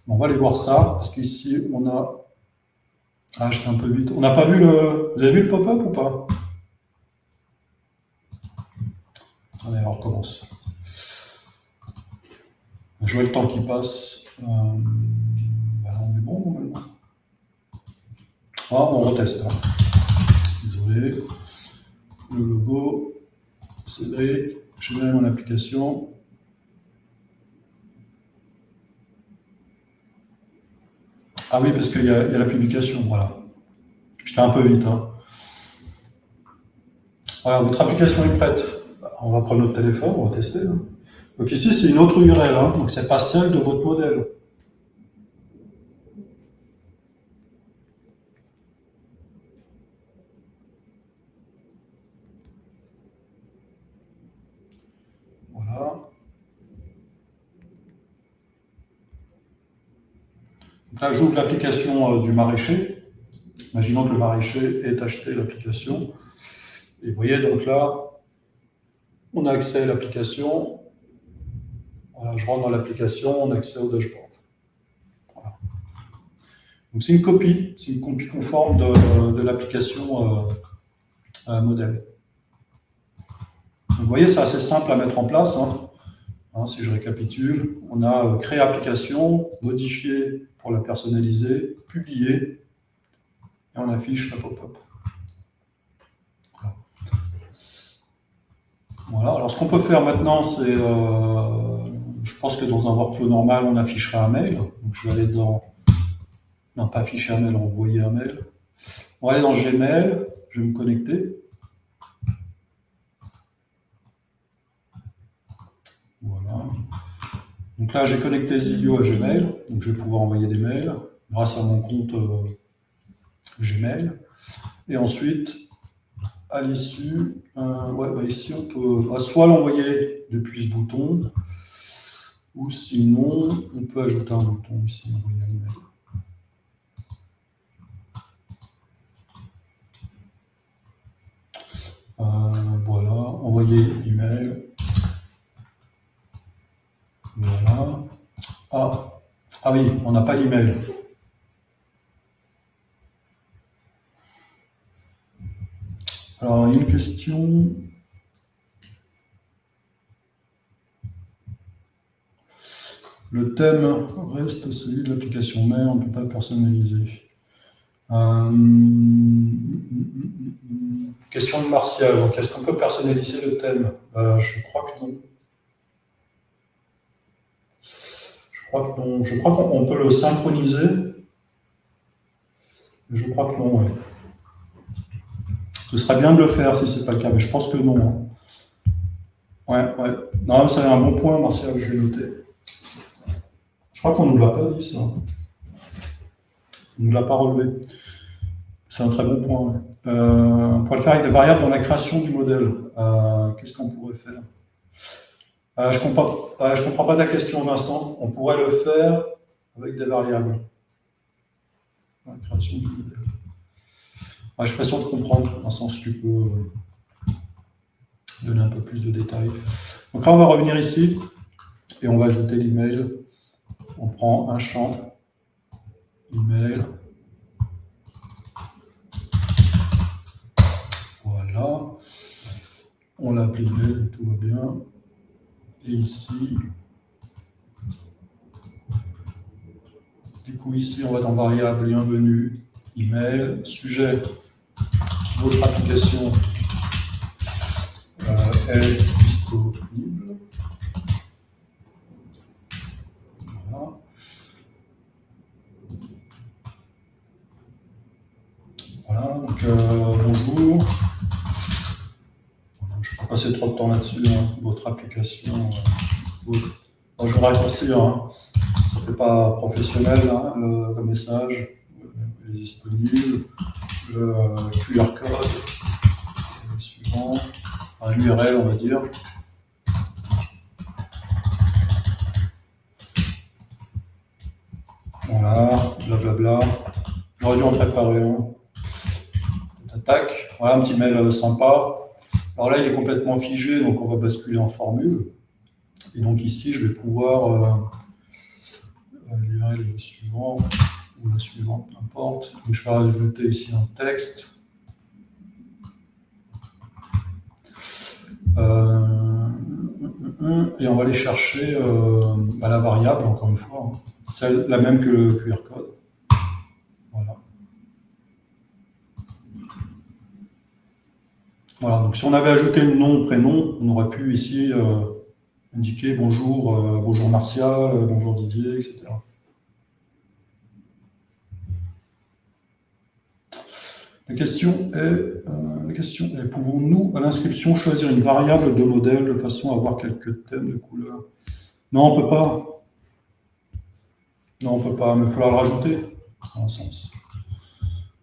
Speaker 1: On va aller voir ça, parce qu'ici, on a... Ah, j'étais un peu vite. On n'a pas vu le... Vous avez vu le pop-up ou pas? Allez, on recommence. Je vois le temps qui passe. Là, on est bon, normalement. Ah, on reteste. Hein. Désolé. Le logo. Cédric. Je vais mon application. Ah oui, parce qu'il y a la publication, voilà. J'étais un peu vite. Hein. Voilà, votre application est prête. On va prendre notre téléphone, on va tester. Hein. Donc ici, c'est une autre URL, hein, donc c'est pas celle de votre modèle. Voilà. Donc là, j'ouvre l'application du maraîcher. Imaginons que le maraîcher ait acheté l'application. Et vous voyez, donc là, on a accès à l'application. Voilà, je rentre dans l'application, on a accès au dashboard. Voilà. Donc c'est une copie conforme de l'application modèle. Donc, vous voyez, c'est assez simple à mettre en place. Hein, si je récapitule, on a créé application, modifié pour la personnaliser, publié, et on affiche la pop-up. Voilà. Alors, ce qu'on peut faire maintenant, c'est, je pense que dans un workflow normal, on afficherait un mail. Donc, je vais aller dans, non, pas afficher un mail, envoyer un mail. On va aller dans Gmail, je vais me connecter. Voilà. Donc là, j'ai connecté Zilio à Gmail, donc je vais pouvoir envoyer des mails grâce à mon compte Gmail. Et ensuite, à l'issue, ici, on peut soit l'envoyer depuis ce bouton, ou sinon, on peut ajouter un bouton ici, envoyer un email. Voilà, envoyer email. Voilà. Ah oui, on n'a pas l'email. Alors, il y a une question. Le thème reste celui de l'application mère, on ne peut pas le personnaliser. Question de Martial. Donc, est-ce qu'on peut personnaliser le thème? Je crois que non. crois que non. Je crois qu'on peut le synchroniser. Mais je crois que non, ouais. Ce serait bien de le faire si c'est pas le cas, mais je pense que non, hein. Ouais, ouais. Non, c'est un bon point, Martial, je vais noter. Je crois qu'on ne nous l'a pas dit, ça. On ne nous l'a pas relevé. C'est un très bon point, ouais. On pourrait le faire avec des variables dans la création du modèle. Qu'est-ce qu'on pourrait faire? Je ne comprends pas ta question, Vincent. On pourrait le faire avec des variables dans la création du modèle. Je suis pas sûr de comprendre, Vincent, si tu peux donner un peu plus de détails. Donc là, on va revenir ici et on va ajouter l'email. On prend un champ email. Voilà. On l'a appelé email, tout va bien. Et ici, du coup, ici, on va dans variable bienvenue, email, sujet, votre application est disponible. Voilà. Voilà, donc bonjour. Je ne vais pas passer trop de temps là-dessus, hein. Votre application. Je vais raccourcir, hein. Ça ne fait pas professionnel, hein, le message est disponible. Le QR code, le suivant, enfin, l'URL, on va dire. Voilà, blablabla. J'aurais dû en préparer un. Tac, voilà un petit mail sympa. Alors là, il est complètement figé, donc on va basculer en formule. Et donc ici, je vais pouvoir l'URL est le suivant, ou la suivante, peu importe. Donc je vais rajouter ici un texte. Et on va aller chercher la variable, encore une fois, hein. Celle la même que le QR code. Voilà. Voilà, donc si on avait ajouté le nom, prénom, on aurait pu ici indiquer bonjour, bonjour Martial, bonjour Didier, etc. La question est, pouvons-nous, à l'inscription, choisir une variable de modèle de façon à avoir quelques thèmes de couleurs? Non, on ne peut pas. Non, on ne peut pas, mais il faudra le rajouter. Ça a un sens.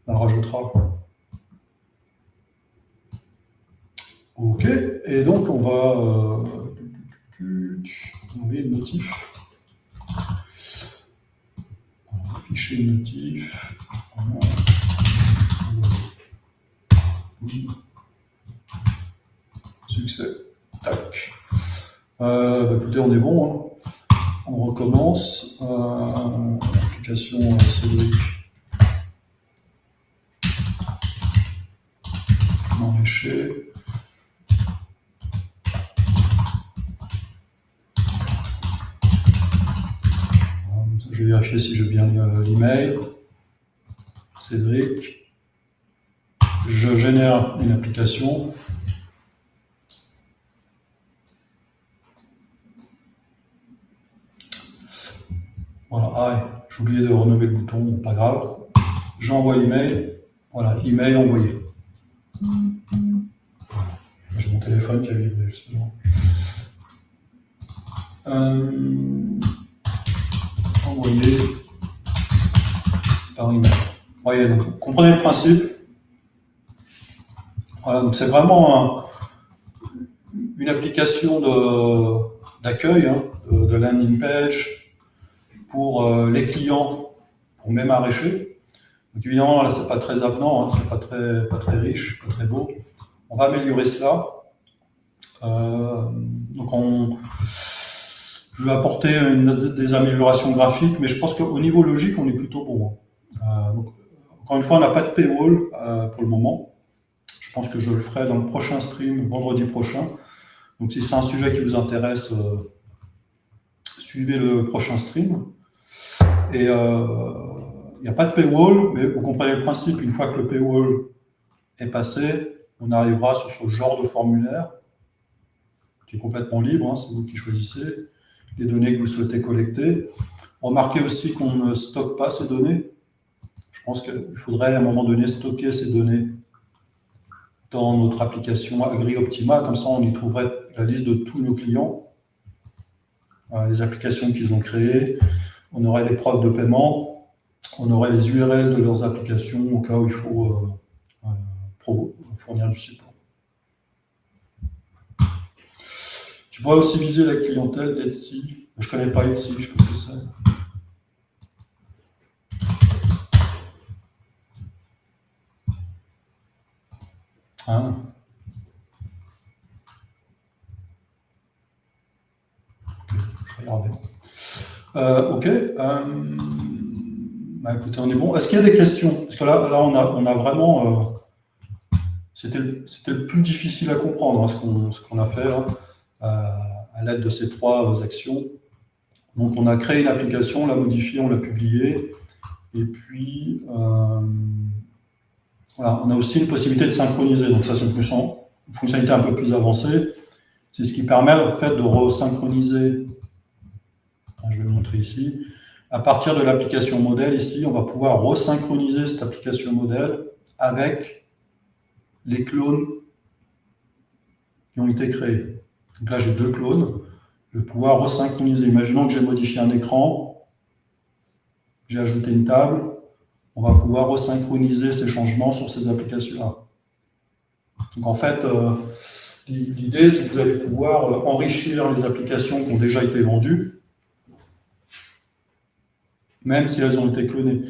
Speaker 1: On le rajoutera. OK, et donc on va envoyer une notif. Afficher une notif. Succès. Tac. Écoutez, on est bon, hein. On recommence. Application Cédric. Maraîcher. Je vais vérifier si j'ai bien l'email. Cédric. Je génère une application. Voilà, j'ai oublié de renommer le bouton, pas grave. J'envoie l'email. Voilà, email envoyé. Voilà. J'ai mon téléphone qui a vibré justement. Envoyé par email. Voyez, donc, vous comprenez le principe. Voilà, donc c'est vraiment une application d'accueil, hein, de landing page pour les clients, pour mes maraîchers. Donc évidemment, là, c'est pas très avenant, hein, c'est pas très riche, pas très beau. On va améliorer cela. Donc je vais apporter des améliorations graphiques, mais je pense qu'au niveau logique, on est plutôt bon. Donc, encore une fois, on n'a pas de paywall pour le moment. Je pense que je le ferai dans le prochain stream, vendredi prochain. Donc si c'est un sujet qui vous intéresse, suivez le prochain stream. Et il n'y a pas de paywall, mais vous comprenez le principe. Une fois que le paywall est passé, on arrivera sur ce genre de formulaire qui est complètement libre, hein, c'est vous qui choisissez les données que vous souhaitez collecter. Remarquez aussi qu'on ne stocke pas ces données. Je pense qu'il faudrait à un moment donné stocker ces données dans notre application AgriOptima, comme ça on y trouverait la liste de tous nos clients, les applications qu'ils ont créées, on aurait les preuves de paiement, on aurait les URL de leurs applications au cas où il faut fournir du support. Tu pourrais aussi viser la clientèle d'Etsy. Je ne connais pas Etsy, je sais pas ce que c'est. Ah. Ok, je vais regarder. Bah, écoutez, on est bon. Est-ce qu'il y a des questions? Parce que là on a vraiment... C'était le plus difficile à comprendre, hein, ce qu'on a fait hein, à l'aide de ces 3 actions. Donc on a créé une application, on l'a modifiée, on l'a publiée. Et puis, voilà, on a aussi une possibilité de synchroniser. Donc ça, c'est une fonctionnalité un peu plus avancée. C'est ce qui permet en fait de resynchroniser. Je vais le montrer ici. À partir de l'application modèle, ici, on va pouvoir resynchroniser cette application modèle avec les clones qui ont été créés. Donc là, j'ai 2 clones. Je vais pouvoir resynchroniser. Imaginons que j'ai modifié un écran, j'ai ajouté une table. On va pouvoir resynchroniser ces changements sur ces applications-là. Donc en fait, l'idée, c'est que vous allez pouvoir enrichir les applications qui ont déjà été vendues, même si elles ont été clonées.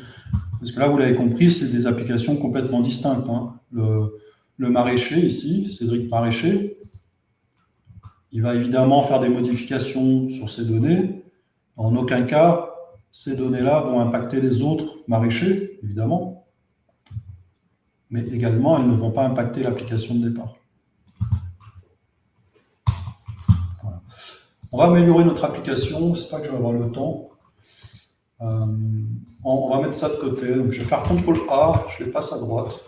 Speaker 1: Parce que là, vous l'avez compris, c'est des applications complètement distinctes. Hein. Le maraîcher, ici, Cédric Maraîcher, il va évidemment faire des modifications sur ces données. En aucun cas, ces données-là vont impacter les autres maraîchers, évidemment, mais également, elles ne vont pas impacter l'application de départ. Voilà. On va améliorer notre application, je ne sais pas que je vais avoir le temps. On va mettre ça de côté, donc je vais faire CTRL-A, je les passe à droite.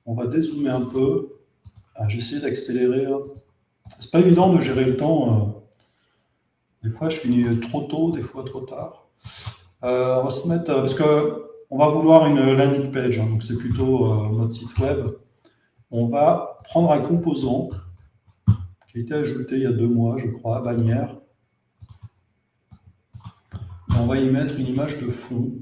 Speaker 1: On va dézoomer un peu. J'ai essayé d'accélérer. C'est pas évident de gérer le temps. Des fois, je finis trop tôt, des fois trop tard. On va se mettre, parce qu'on va vouloir une landing page, hein, donc c'est plutôt notre site web. On va prendre un composant qui a été ajouté il y a 2 mois, je crois, bannière. Et on va y mettre une image de fond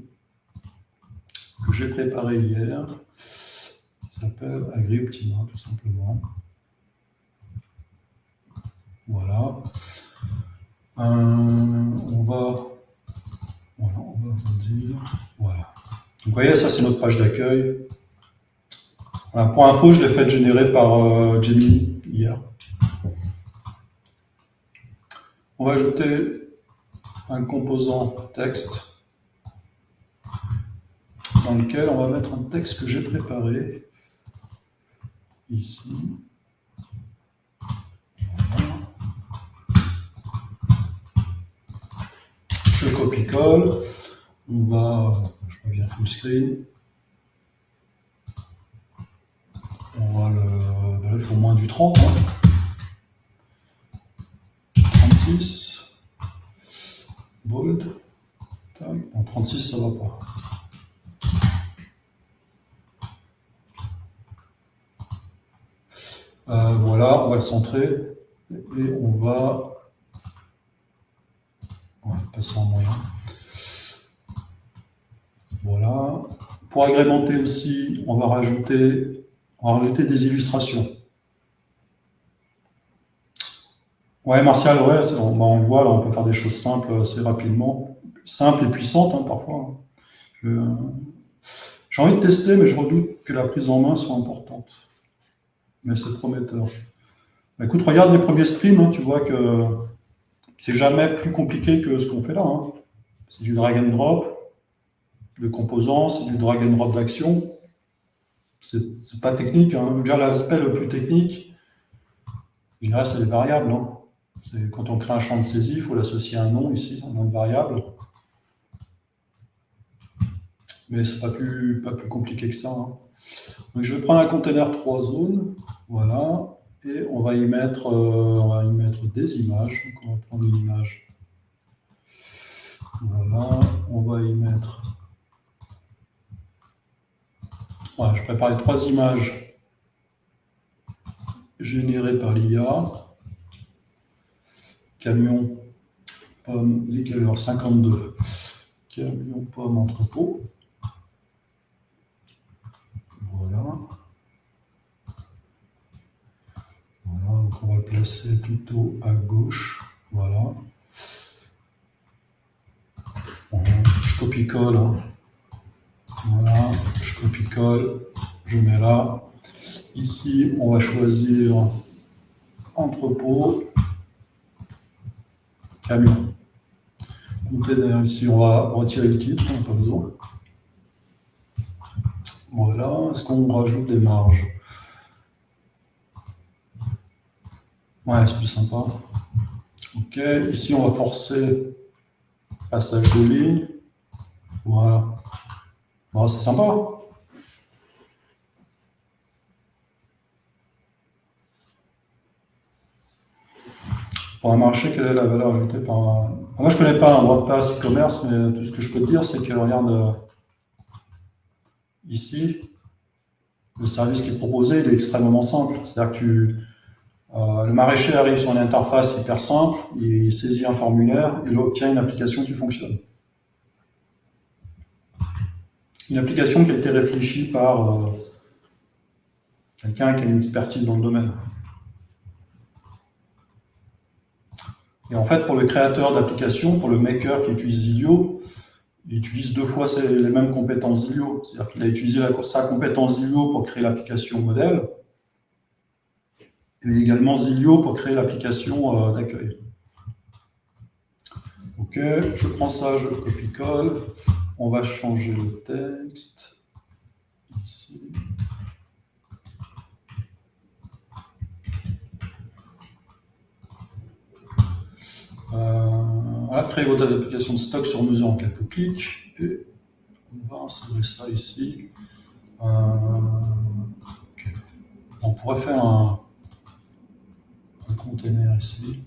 Speaker 1: que j'ai préparée hier. Ça s'appelle AgriOptima, tout simplement. Voilà. On va dire, voilà. Donc, vous voyez, ça, c'est notre page d'accueil. Voilà, pour info, je l'ai fait générer par Gemini hier. On va ajouter un composant texte dans lequel on va mettre un texte que j'ai préparé ici. Voilà. Je copie-colle. Je reviens full screen. Il faut moins du 30. Hein. 36. Bold. En 36, ça va pas. Voilà, on va le centrer et on va passer en moyen. Voilà. Pour agrémenter aussi, on va rajouter des illustrations. Ouais, Martial, ouais, on le voit, là, on peut faire des choses simples assez rapidement. Simples et puissantes, hein, parfois. J'ai envie de tester, mais je redoute que la prise en main soit importante. Mais c'est prometteur. Bah, écoute, regarde les premiers streams, hein, tu vois que c'est jamais plus compliqué que ce qu'on fait là. Hein. C'est du drag and drop de composants, c'est du drag and drop d'action. C'est pas technique. Hein. Déjà, l'aspect le plus technique, je dirais, c'est les variables. Hein. Quand on crée un champ de saisie, il faut l'associer à un nom ici, un nom de variable. Mais c'est pas plus compliqué que ça. Hein. Donc, je vais prendre un container 3 zones. Voilà. Et on va y mettre des images. Donc, on va prendre une image Voilà, on va y mettre... Voilà, je prépare 3 images générées par l'IA. Camion, pomme, il est quelle heure? 52. Camion, pomme, entrepôt. Voilà. Voilà, donc on va le placer plutôt à gauche. Voilà. Je copie-colle. Hein. Voilà, je copie-colle. Je mets là. Ici, on va choisir entrepôt, camion. Container, ici, on va retirer le titre, on n'a pas besoin. Voilà, est-ce qu'on rajoute des marges? Ouais, c'est plus sympa. Ok, ici, on va forcer passage de ligne. Voilà. Bon, c'est sympa. Pour un marché, quelle est la valeur ajoutée par un... Moi, je ne connais pas un WordPress e-commerce, mais tout ce que je peux te dire, c'est que, regarde, ici, le service qui est proposé, il est extrêmement simple. C'est-à-dire que le maraîcher arrive sur une interface hyper simple, il saisit un formulaire, il obtient une application qui fonctionne. Une application qui a été réfléchie par quelqu'un qui a une expertise dans le domaine. Et en fait, pour le créateur d'application, pour le maker qui utilise Zilio, il utilise 2 fois les mêmes compétences Zilio. C'est-à-dire qu'il a utilisé sa compétence Zilio pour créer l'application modèle, et également Zilio pour créer l'application d'accueil. Ok, je prends ça, je copie-colle. On va changer le texte. Ici. Voilà, créer votre application de stock sur mesure en quelques clics. Et on va insérer ça ici. Okay. On pourrait faire un container ici.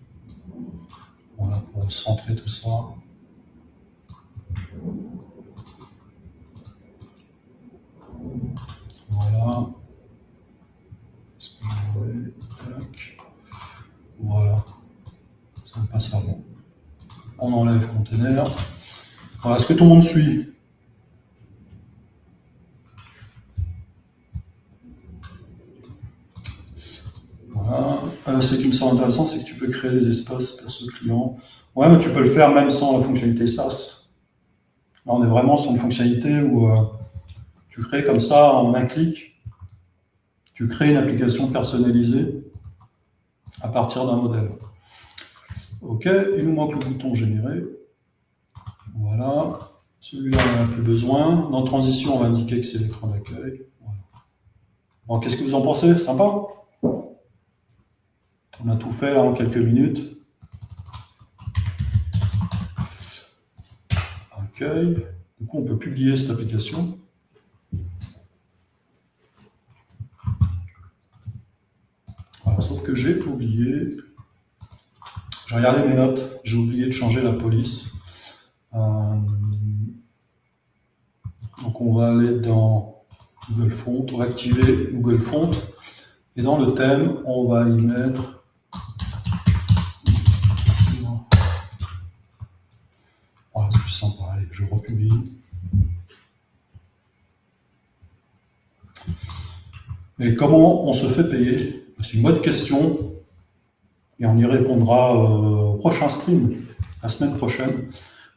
Speaker 1: Voilà, pour centrer tout ça. Voilà. Voilà. Ça passe avant. On enlève container. Voilà, est-ce que tout le monde suit? Voilà. Ce qui me semble intéressant, c'est que tu peux créer des espaces pour ce client. Ouais, mais tu peux le faire même sans la fonctionnalité SaaS. Là, on est vraiment sur une fonctionnalité où tu crées comme ça, en un clic, tu crées une application personnalisée à partir d'un modèle. Ok, il nous manque le bouton générer. Voilà. Celui-là, on n'en a plus besoin. Dans transition, on va indiquer que c'est l'écran d'accueil. Voilà. Bon, qu'est-ce que vous en pensez? Sympa? On a tout fait là en quelques minutes. Accueil. Du coup, on peut publier cette application. Voilà, sauf que j'ai oublié. J'ai regardé mes notes. J'ai oublié de changer la police. Donc, on va aller dans Google Font. On va activer Google Font. Et dans le thème, on va y mettre... Voilà, c'est plus sympa. Allez, je republie. Et comment on se fait payer? C'est une bonne question. Et on y répondra au prochain stream, la semaine prochaine.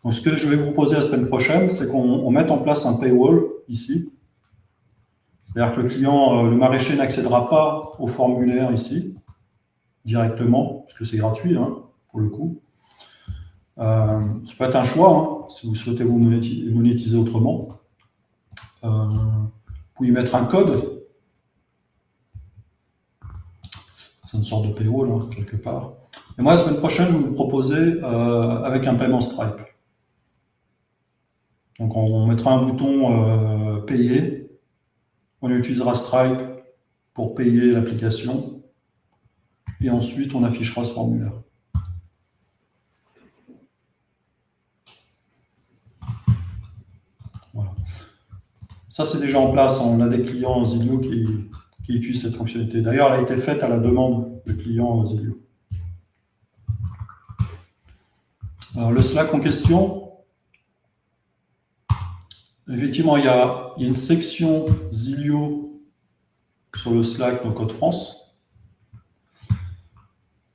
Speaker 1: Donc, ce que je vais vous proposer la semaine prochaine, c'est qu'on mette en place un paywall ici. C'est-à-dire que le client, le maraîcher n'accédera pas au formulaire ici, directement, parce que c'est gratuit, hein, pour le coup. Ça peut être un choix, hein, si vous souhaitez vous monétiser autrement. Vous pouvez y mettre un code. C'est une sorte de paywall, hein, quelque part. Et moi, la semaine prochaine, je vais vous proposer avec un paiement Stripe. Donc, on mettra un bouton payer. On utilisera Stripe pour payer l'application. Et ensuite, on affichera ce formulaire. Ça, c'est déjà en place. On a des clients Zilio qui utilisent cette fonctionnalité. D'ailleurs, elle a été faite à la demande de clients Zilio. Alors, le Slack en question, effectivement, il y a une section Zilio sur le Slack No Code France,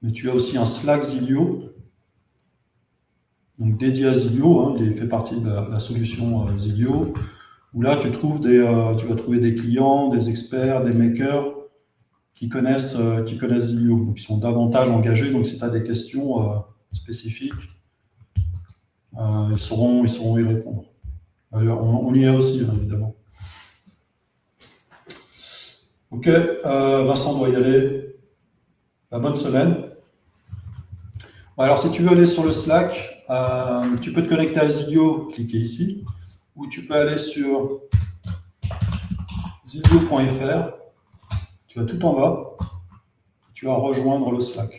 Speaker 1: mais tu as aussi un Slack Zilio, donc dédié à Zilio, hein, il fait partie de la solution Zilio, où là tu vas trouver des clients, des experts, des makers qui connaissent Zilio, donc ils sont davantage engagés, donc si tu as des questions spécifiques, ils sauront y répondre. On y est aussi, hein, évidemment. Ok, Vincent doit y aller. Bonne semaine. Alors, si tu veux aller sur le Slack, tu peux te connecter à Zilio, cliquer ici, ou tu peux aller sur zilio.fr, tu vas tout en bas, tu vas rejoindre le Slack.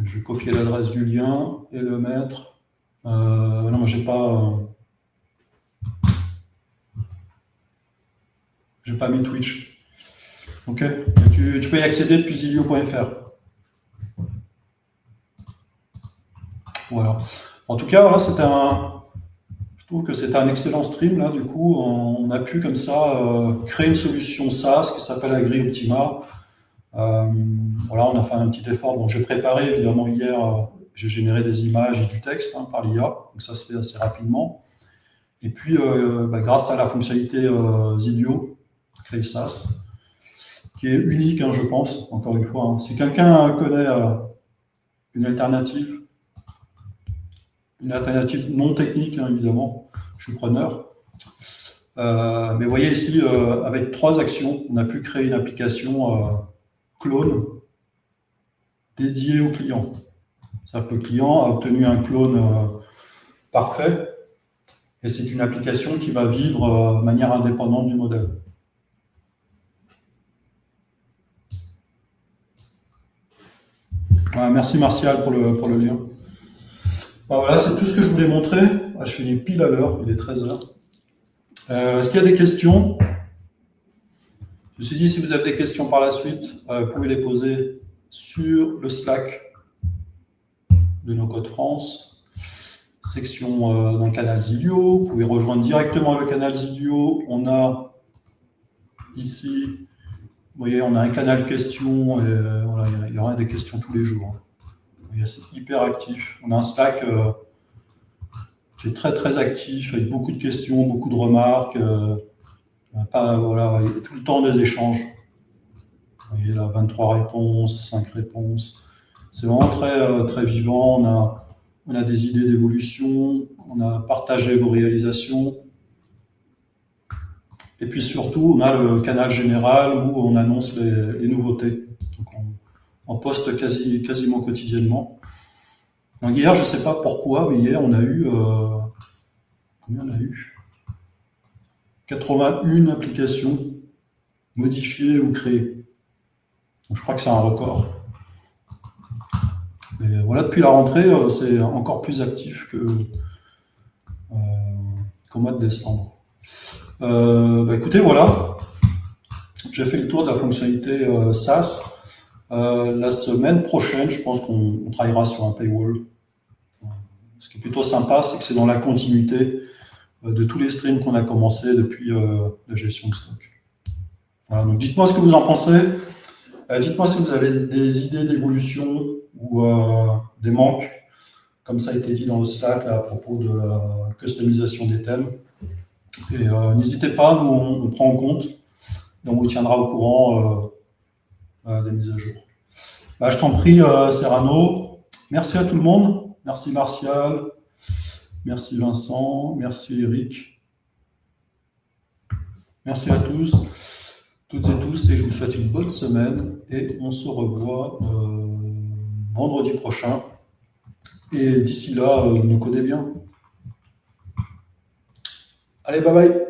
Speaker 1: Je vais copier l'adresse du lien et le mettre. Non, moi j'ai pas mis Twitch. Ok, tu peux y accéder depuis zilio.fr. Voilà. En tout cas, voilà, je trouve que c'était un excellent stream là. Du coup, on a pu comme ça créer une solution SaaS qui s'appelle AgriOptima. Voilà, on a fait un petit effort. Bon, j'ai préparé évidemment hier, j'ai généré des images et du texte par l'IA, donc ça se fait assez rapidement. Et puis, grâce à la fonctionnalité Zilio, créer SaaS, qui est unique, je pense, encore une fois. Si quelqu'un connaît une alternative non technique, évidemment, je suis preneur. Mais vous voyez ici, avec 3 actions, on a pu créer une application clone dédiée au client. C'est-à-dire que le client a obtenu un clone parfait, et c'est une application qui va vivre de manière indépendante du modèle. Merci Martial pour le lien. Voilà, c'est tout ce que je voulais montrer. Je finis pile à l'heure, il est 13h. Est-ce qu'il y a des questions? Je me suis dit, si vous avez des questions par la suite, vous pouvez les poser sur le Slack de No Code France, section dans le canal Zilio. Vous pouvez rejoindre directement le canal Zilio. On a ici, vous voyez, on a un canal questions. Et, voilà, il y aura des questions tous les jours. C'est hyper actif. On a un Slack qui est très très actif, avec beaucoup de questions, beaucoup de remarques. Voilà, il y a tout le temps des échanges. Vous voyez là, 23 réponses, 5 réponses. C'est vraiment très, très vivant. On a des idées d'évolution, on a partagé vos réalisations. Et puis surtout, on a le canal général où on annonce les nouveautés. Donc on poste quasiment quotidiennement. Donc hier, je ne sais pas pourquoi, mais hier, on a eu... combien on a eu 81 applications modifiées ou créées. Donc je crois que c'est un record. Et voilà, depuis la rentrée, c'est encore plus actif qu'au mois de décembre. Écoutez, voilà. J'ai fait le tour de la fonctionnalité SaaS. La semaine prochaine, je pense qu'on travaillera sur un paywall. Ce qui est plutôt sympa, c'est que c'est dans la continuité de tous les streams qu'on a commencé depuis la gestion de stock. Voilà, donc dites-moi ce que vous en pensez. Dites-moi si vous avez des idées d'évolution ou des manques, comme ça a été dit dans le Slack là, à propos de la customisation des thèmes. Et n'hésitez pas, nous on prend en compte et on vous tiendra au courant des mises à jour. Je t'en prie, Serrano. Merci à tout le monde. Merci Martial. Merci Vincent. Merci Eric. Merci à tous, toutes et tous, et je vous souhaite une bonne semaine. Et on se revoit vendredi prochain. Et d'ici là, nous codez bien. Allez, bye bye.